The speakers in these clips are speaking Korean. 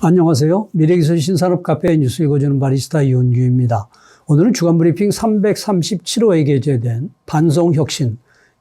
안녕하세요. 미래기술 신산업 카페 뉴스 읽어주는 바리스타 이온규입니다. 오늘은 주간브리핑 337호에 게재된 반송혁신,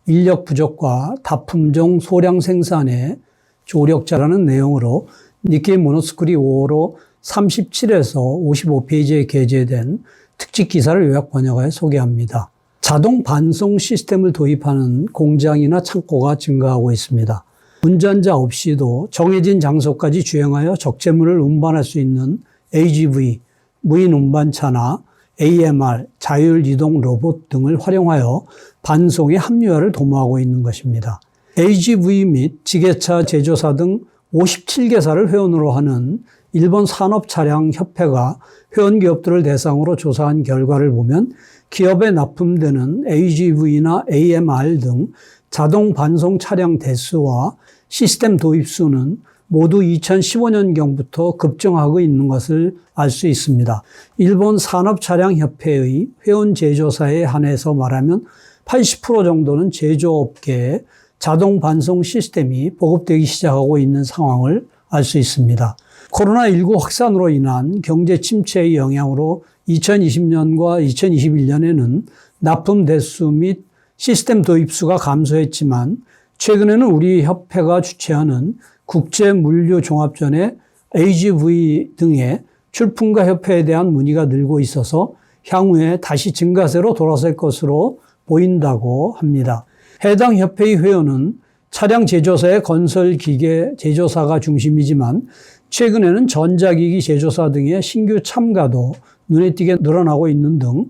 인력 부족과 다품종 소량 생산의 조력자라는 내용으로 니케이 모노스쿨이 5월호 37에서 55페이지에 게재된 특집 기사를 요약 번역하여 소개합니다. 자동 반송 시스템을 도입하는 공장이나 창고가 증가하고 있습니다. 운전자 없이도 정해진 장소까지 주행하여 적재물을 운반할 수 있는 AGV, 무인 운반차나 AMR, 자율이동 로봇 등을 활용하여 반송의 합리화를 도모하고 있는 것입니다. AGV 및 지게차 제조사 등 57개사를 회원으로 하는 일본 산업차량협회가 회원기업들을 대상으로 조사한 결과를 보면 기업에 납품되는 AGV나 AMR 등 자동 반송 차량 대수와 시스템 도입수는 모두 2015년경부터 급증하고 있는 것을 알 수 있습니다. 일본 산업차량협회의 회원 제조사에 한해서 말하면 80% 정도는 제조업계에 자동 반송 시스템이 보급되기 시작하고 있는 상황을 알 수 있습니다. 코로나19 확산으로 인한 경제 침체의 영향으로 2020년과 2021년에는 납품 대수 및 시스템 도입수가 감소했지만 최근에는 우리 협회가 주최하는 국제물류종합전에 AGV 등의 출품가 협회에 대한 문의가 늘고 있어서 향후에 다시 증가세로 돌아설 것으로 보인다고 합니다. 해당 협회의 회원은 차량 제조사의 건설기계 제조사가 중심이지만 최근에는 전자기기 제조사 등의 신규 참가도 눈에 띄게 늘어나고 있는 등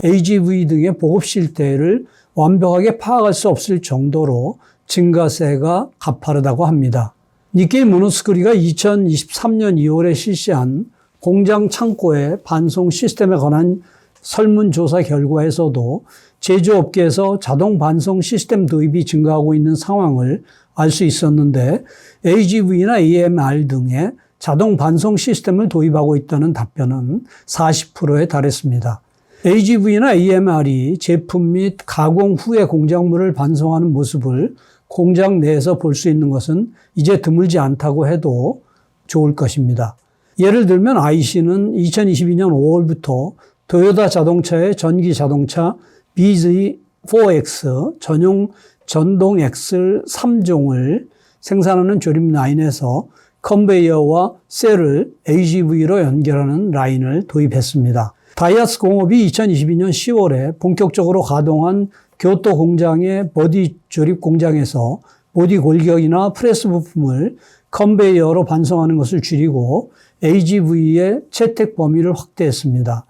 AGV 등의 보급 실태를 완벽하게 파악할 수 없을 정도로 증가세가 가파르다고 합니다. 니케이 모노스쿨이가 2023년 2월에 실시한 공장 창고의 반송 시스템에 관한 설문조사 결과에서도 제조업계에서 자동 반송 시스템 도입이 증가하고 있는 상황을 알 수 있었는데 AGV나 AMR 등의 자동 반송 시스템을 도입하고 있다는 답변은 40%에 달했습니다. AGV나 AMR이 제품 및 가공 후에 공작물을 반송하는 모습을 공장 내에서 볼 수 있는 것은 이제 드물지 않다고 해도 좋을 것입니다. 예를 들면 IC는 2022년 5월부터 도요타 자동차의 전기 자동차 BZ4X 전용 전동 엑셀 3종을 생산하는 조립 라인에서 컨베이어와 셀을 AGV로 연결하는 라인을 도입했습니다. 다이하츠 공업이 2022년 10월에 본격적으로 가동한 교토 공장의 보디 조립 공장에서 보디 골격이나 프레스 부품을 컨베이어로 반송하는 것을 줄이고 AGV의 채택 범위를 확대했습니다.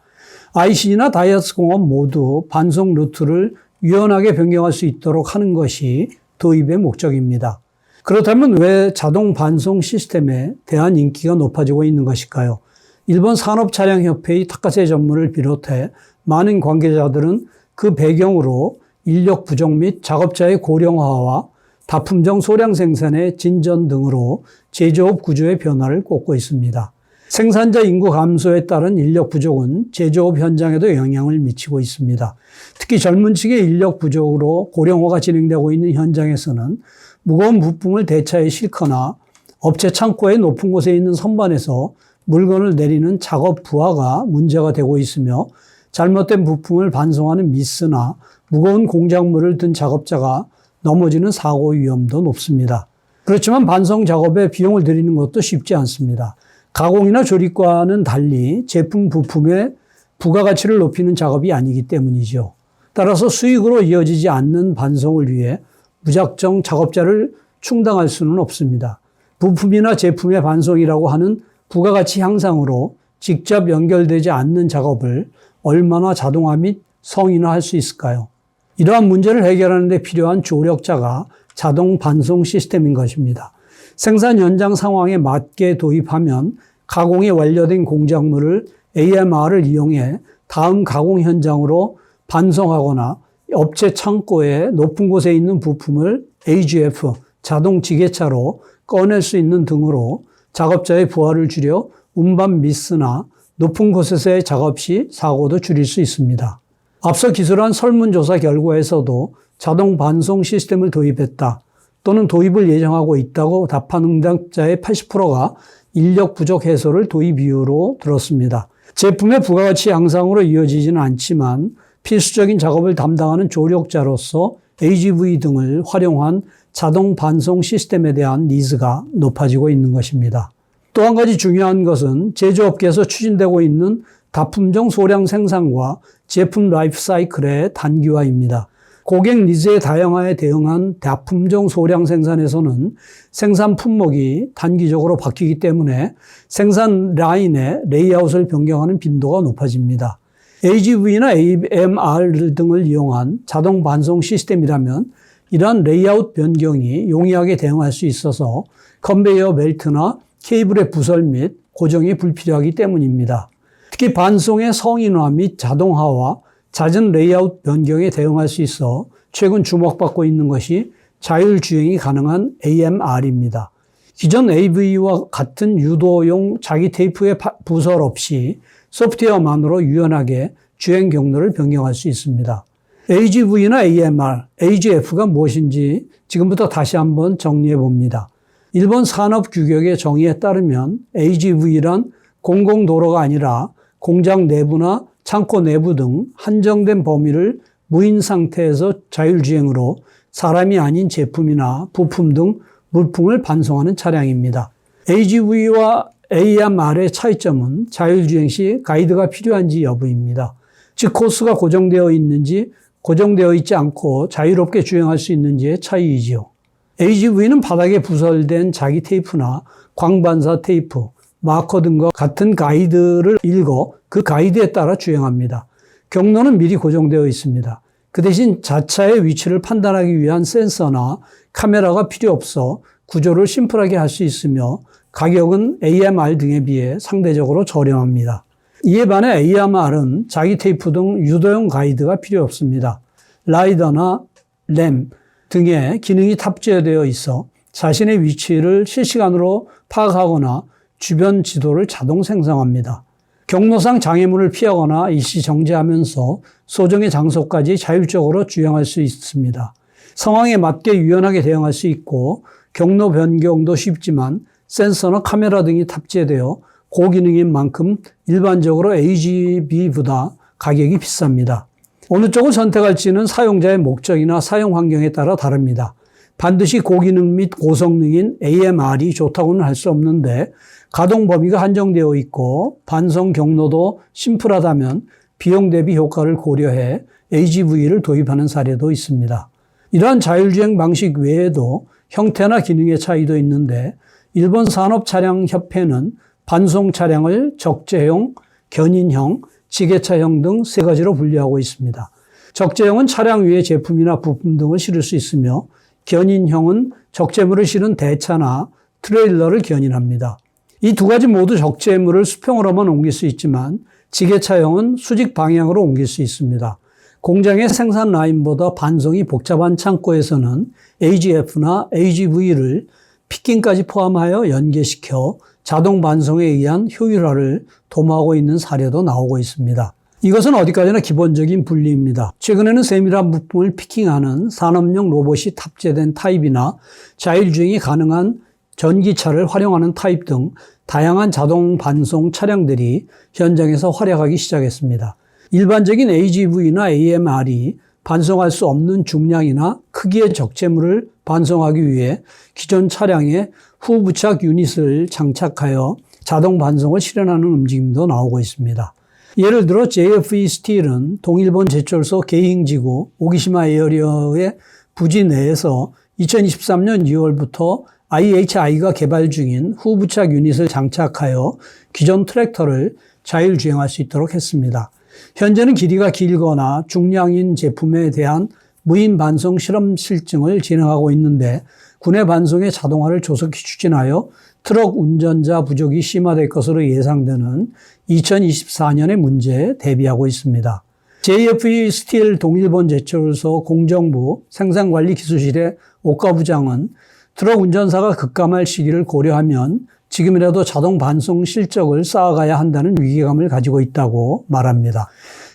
IC나 다이하츠 공업 모두 반송 루트를 유연하게 변경할 수 있도록 하는 것이 도입의 목적입니다. 그렇다면 왜 자동 반송 시스템에 대한 인기가 높아지고 있는 것일까요? 일본 산업차량협회의 타카세 전무를 비롯해 많은 관계자들은 그 배경으로 인력 부족 및 작업자의 고령화와 다품종 소량 생산의 진전 등으로 제조업 구조의 변화를 꼽고 있습니다. 생산자 인구 감소에 따른 인력 부족은 제조업 현장에도 영향을 미치고 있습니다. 특히 젊은 층의 인력 부족으로 고령화가 진행되고 있는 현장에서는 무거운 부품을 대차에 싣거나 업체 창고의 높은 곳에 있는 선반에서 물건을 내리는 작업 부하가 문제가 되고 있으며 잘못된 부품을 반송하는 미스나 무거운 공작물을 든 작업자가 넘어지는 사고 위험도 높습니다. 그렇지만 반송 작업에 비용을 들이는 것도 쉽지 않습니다. 가공이나 조립과는 달리 제품 부품의 부가가치를 높이는 작업이 아니기 때문이죠. 따라서 수익으로 이어지지 않는 반송을 위해 무작정 작업자를 충당할 수는 없습니다. 부품이나 제품의 반송이라고 하는 부가가치 향상으로 직접 연결되지 않는 작업을 얼마나 자동화 및 성인화할 수 있을까요? 이러한 문제를 해결하는 데 필요한 조력자가 자동 반송 시스템인 것입니다. 생산 현장 상황에 맞게 도입하면 가공이 완료된 공작물을 AMR을 이용해 다음 가공 현장으로 반송하거나 업체 창고에 높은 곳에 있는 부품을 AGF, 자동 지게차로 꺼낼 수 있는 등으로 작업자의 부하를 줄여 운반 미스나 높은 곳에서의 작업 시 사고도 줄일 수 있습니다. 앞서 기술한 설문조사 결과에서도 자동 반송 시스템을 도입했다. 또는 도입을 예정하고 있다고 답한 응답자의 80%가 인력 부족 해소를 도입 이유로 들었습니다. 제품의 부가가치 양상으로 이어지지는 않지만 필수적인 작업을 담당하는 조력자로서 AGV 등을 활용한 자동 반송 시스템에 대한 니즈가 높아지고 있는 것입니다. 또 한 가지 중요한 것은 제조업계에서 추진되고 있는 다품종 소량 생산과 제품 라이프 사이클의 단기화입니다. 고객 니즈의 다양화에 대응한 다품종 소량 생산에서는 생산 품목이 단기적으로 바뀌기 때문에 생산 라인의 레이아웃을 변경하는 빈도가 높아집니다. AGV나 AMR 등을 이용한 자동 반송 시스템이라면 이러한 레이아웃 변경이 용이하게 대응할 수 있어서 컨베이어 벨트나 케이블의 부설 및 고정이 불필요하기 때문입니다. 특히 반송의 성인화 및 자동화와 잦은 레이아웃 변경에 대응할 수 있어 최근 주목받고 있는 것이 자율주행이 가능한 AMR입니다. 기존 AV와 같은 유도용 자기 테이프의 부설 없이 소프트웨어만으로 유연하게 주행 경로를 변경할 수 있습니다. AGV나 AMR, AGF가 무엇인지 지금부터 다시 한번 정리해 봅니다. 일본 산업규격의 정의에 따르면 AGV란 공공도로가 아니라 공장 내부나 창고 내부 등 한정된 범위를 무인 상태에서 자율주행으로 사람이 아닌 제품이나 부품 등 물품을 반송하는 차량입니다. AGV와 AMR의 차이점은 자율주행 시 가이드가 필요한지 여부입니다. 즉 코스가 고정되어 있는지 고정되어 있지 않고 자유롭게 주행할 수 있는지의 차이이지요. AGV는 바닥에 부설된 자기 테이프나 광반사 테이프, 마커 등과 같은 가이드를 읽어 그 가이드에 따라 주행합니다. 경로는 미리 고정되어 있습니다. 그 대신 자차의 위치를 판단하기 위한 센서나 카메라가 필요 없어 구조를 심플하게 할 수 있으며 가격은 AMR 등에 비해 상대적으로 저렴합니다. 이에 반해 AMR은 자기 테이프 등 유도용 가이드가 필요 없습니다. 라이더나 램 등의 기능이 탑재되어 있어 자신의 위치를 실시간으로 파악하거나 주변 지도를 자동 생성합니다. 경로상 장애물을 피하거나 일시 정지하면서 소정의 장소까지 자율적으로 주행할 수 있습니다. 상황에 맞게 유연하게 대응할 수 있고 경로 변경도 쉽지만 센서나 카메라 등이 탑재되어 고기능인 만큼 일반적으로 AGV보다 가격이 비쌉니다. 어느 쪽을 선택할지는 사용자의 목적이나 사용 환경에 따라 다릅니다. 반드시 고기능 및 고성능인 AMR이 좋다고는 할 수 없는데 가동 범위가 한정되어 있고 반송 경로도 심플하다면 비용 대비 효과를 고려해 AGV를 도입하는 사례도 있습니다. 이러한 자율주행 방식 외에도 형태나 기능의 차이도 있는데 일본 산업차량협회는 반송 차량을 적재형, 견인형, 지게차형 등 세 가지로 분류하고 있습니다. 적재형은 차량 위에 제품이나 부품 등을 실을 수 있으며 견인형은 적재물을 실은 대차나 트레일러를 견인합니다. 이 두 가지 모두 적재물을 수평으로만 옮길 수 있지만 지게차형은 수직 방향으로 옮길 수 있습니다. 공장의 생산 라인보다 반송이 복잡한 창고에서는 AGF나 AGV를 피킹까지 포함하여 연계시켜 자동 반송에 의한 효율화를 도모하고 있는 사례도 나오고 있습니다. 이것은 어디까지나 기본적인 분리입니다. 최근에는 세밀한 부품을 피킹하는 산업용 로봇이 탑재된 타입이나 자율주행이 가능한 전기차를 활용하는 타입 등 다양한 자동 반송 차량들이 현장에서 활약하기 시작했습니다. 일반적인 AGV나 AMR이 반송할 수 없는 중량이나 크기의 적재물을 반송하기 위해 기존 차량에 후부착 유닛을 장착하여 자동 반송을 실현하는 움직임도 나오고 있습니다. 예를 들어 JFE 스틸은 동일본 제철소 게이잉지구 오기시마 에어리어의 부지 내에서 2023년 2월부터 IHI가 개발 중인 후부착 유닛을 장착하여 기존 트랙터를 자율주행할 수 있도록 했습니다. 현재는 길이가 길거나 중량인 제품에 대한 무인 반송 실험 실증을 진행하고 있는데 국내 반송의 자동화를 조속히 추진하여 트럭 운전자 부족이 심화될 것으로 예상되는 2024년의 문제에 대비하고 있습니다. JFE 스틸 동일본 제철소 공정부 생산관리기술실의 오카 부장은 트럭 운전사가 급감할 시기를 고려하면 지금이라도 자동 반송 실적을 쌓아가야 한다는 위기감을 가지고 있다고 말합니다.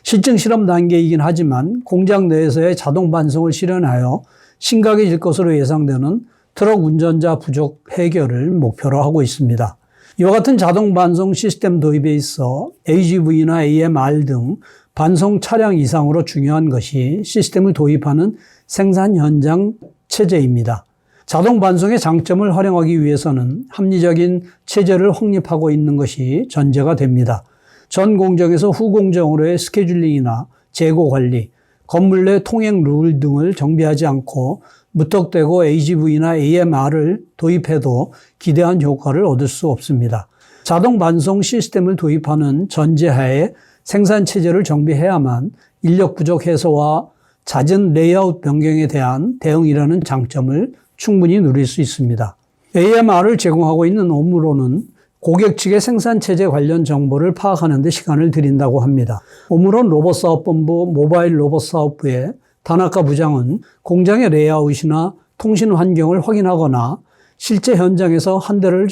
실증 실험 단계이긴 하지만 공장 내에서의 자동 반송을 실현하여 심각해질 것으로 예상되는 트럭 운전자 부족 해결을 목표로 하고 있습니다. 이와 같은 자동 반송 시스템 도입에 있어 AGV나 AMR 등 반송 차량 이상으로 중요한 것이 시스템을 도입하는 생산 현장 체제입니다. 자동 반송의 장점을 활용하기 위해서는 합리적인 체제를 확립하고 있는 것이 전제가 됩니다. 전 공정에서 후 공정으로의 스케줄링이나 재고 관리, 건물 내 통행 룰 등을 정비하지 않고 무턱대고 AGV나 AMR을 도입해도 기대한 효과를 얻을 수 없습니다. 자동 반송 시스템을 도입하는 전제하에 생산 체제를 정비해야만 인력 부족 해소와 잦은 레이아웃 변경에 대한 대응이라는 장점을 충분히 누릴 수 있습니다. AMR을 제공하고 있는 오므로는 고객 측의 생산 체제 관련 정보를 파악하는 데 시간을 들인다고 합니다. 오므론 로봇사업본부 모바일 로봇사업부의 다나카 부장은 공장의 레이아웃이나 통신 환경을 확인하거나 실제 현장에서 한 대를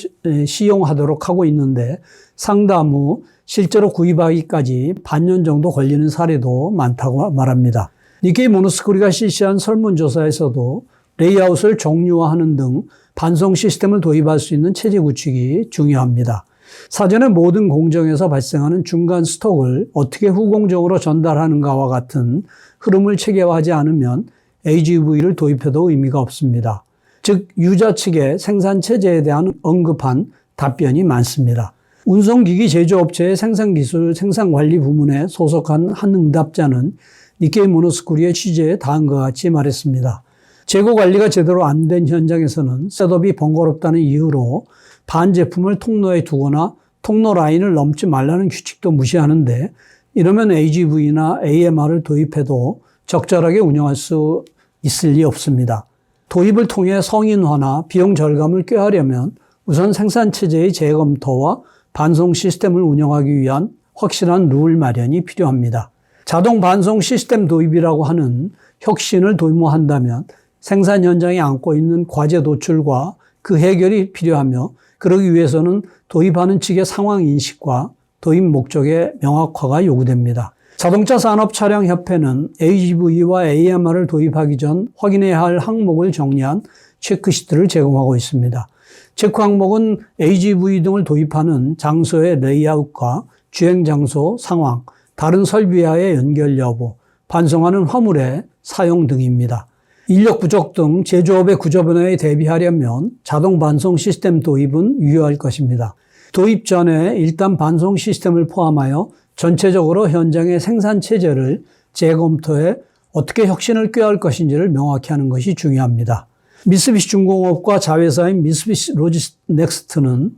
시용하도록 하고 있는데 상담 후 실제로 구입하기까지 반년 정도 걸리는 사례도 많다고 말합니다. 니케이 모노스코리가 실시한 설문조사에서도 레이아웃을 정류화하는 등 반송 시스템을 도입할 수 있는 체제 구축이 중요합니다. 사전에 모든 공정에서 발생하는 중간 스톡을 어떻게 후공정으로 전달하는가와 같은 흐름을 체계화하지 않으면 AGV를 도입해도 의미가 없습니다. 즉 유자 측의 생산 체제에 대한 언급한 답변이 많습니다. 운송기기 제조업체의 생산기술 생산관리 부문에 소속한 한 응답자는 니케이 모노스코리의 취재에 다음과 같이 말했습니다. 재고 관리가 제대로 안 된 현장에서는 셋업이 번거롭다는 이유로 반 제품을 통로에 두거나 통로 라인을 넘지 말라는 규칙도 무시하는데 이러면 AGV나 AMR을 도입해도 적절하게 운영할 수 있을 리 없습니다. 도입을 통해 성인화나 비용 절감을 꾀하려면 우선 생산체제의 재검토와 반송 시스템을 운영하기 위한 확실한 룰 마련이 필요합니다. 자동 반송 시스템 도입이라고 하는 혁신을 도모한다면 생산 현장에 안고 있는 과제 도출과 그 해결이 필요하며 그러기 위해서는 도입하는 측의 상황 인식과 도입 목적의 명확화가 요구됩니다. 자동차 산업 차량 협회는 AGV와 AMR을 도입하기 전 확인해야 할 항목을 정리한 체크시트를 제공하고 있습니다. 체크 항목은 AGV 등을 도입하는 장소의 레이아웃과 주행 장소 상황, 다른 설비와의 연결 여부, 반송하는 화물의 사용 등입니다. 인력 부족 등 제조업의 구조 변화에 대비하려면 자동 반송 시스템 도입은 유효할 것입니다. 도입 전에 일단 반송 시스템을 포함하여 전체적으로 현장의 생산 체제를 재검토해 어떻게 혁신을 꾀할 것인지를 명확히 하는 것이 중요합니다. 미쓰비시 중공업과 자회사인 미쓰비시 로지넥스트는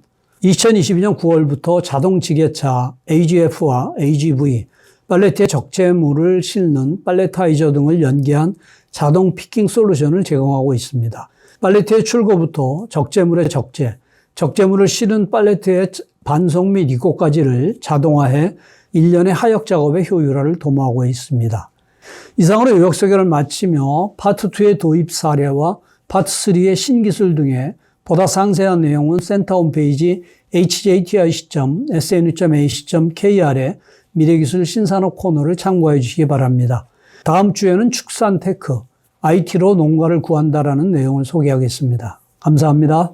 2022년 9월부터 자동 지게차 AGF와 AGV, 팔레트에 적재물을 싣는 팔레타이저 등을 연계한 자동 피킹 솔루션을 제공하고 있습니다. 팔레트의 출고부터 적재물의 적재물을 실은 팔레트의 반송 및 입고까지를 자동화해 일련의 하역 작업의 효율화를 도모하고 있습니다. 이상으로 요약 소개를 마치며 파트 2의 도입 사례와 파트 3의 신기술 등의 보다 상세한 내용은 센터 홈페이지 hjti.snu.ac.kr의 미래기술 신산업 코너를 참고해 주시기 바랍니다. 다음 주에는 축산 테크, IT로 농가를 구한다라는 내용을 소개하겠습니다. 감사합니다.